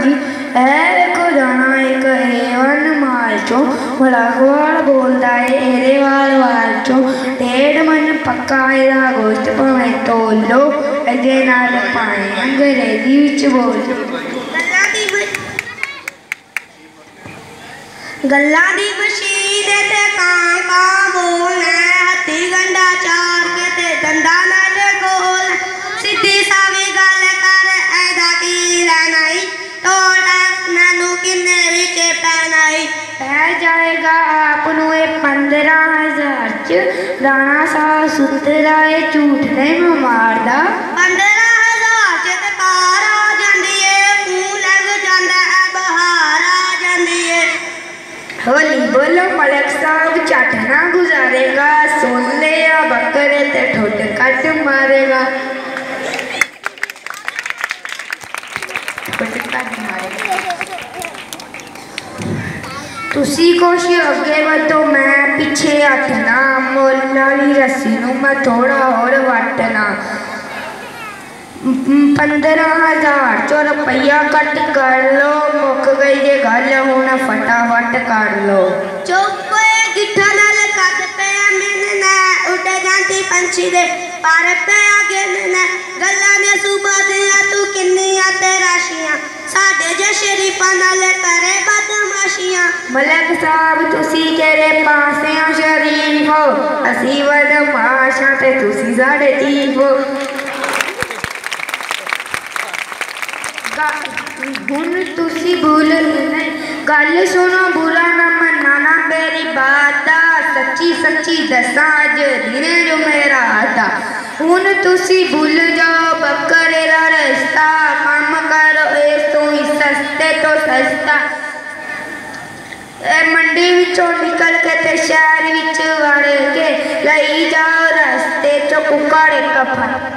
जी देखो जाना एक एवन माल चो मलागवाल बोलता है एरे वाल वाल चो 1.5 मन पक्का एदा गोश्त भावे तोल लो अजे नाल पाए अंग्रेजी विच बोल गल्ला दी मशीन ते कां कां बोलना हत्ती गंडा चार के ते डंडा नाल गोल सीधी सावी गल कर ऐदा की लेनाई तोड़ा नानू किन्ने विच पैनाई पै जाएगा आपनू 15,000 च राणा साहब सुतरा है झूठ नहीं मारदा 15,000 च ते कार आ जांदी है मूंह लग जांदा है बहार आ जांदी है होली बोलो मलक साहब चट ना गुजारेगा सुन ले या बकरे ते ठुट कट मारेगा तुसी कुछ अगे वधो मैं पिछे हटना मुल वाली रस्सी नू मैं थोड़ा और वटना 15,000 चो रुपया कट कर लो मुक गई जे गल हुण फटाफट कर लो चुप गिट्ठा नाल कद पे मिलना उड़ जाती पंछी दे पर पे गिनना गल्लां ने सूबा दियां तू किन्नियां ते राशियां साडे जे शरीफां नाल करे बदमाशियां मलक साहब तुसी केरे पासे आ शरीफ हो असी बदमाश हां ते तुसी साडे चीफ हो हुण तुसी भूल नहीं गल सुनो बुरा ना मन्ना ना मेरी बात सच्ची सच्ची दसा अज दिन जो मेरा आता हुण तुसी भूल जाओ बकरे दा रस्ता काम करो इस तो ही सस्ते तो सस्ता मंडी विचों निकल के ते शहर विच वड़ के लई जाओ रस्ते चो कुकड़ कफन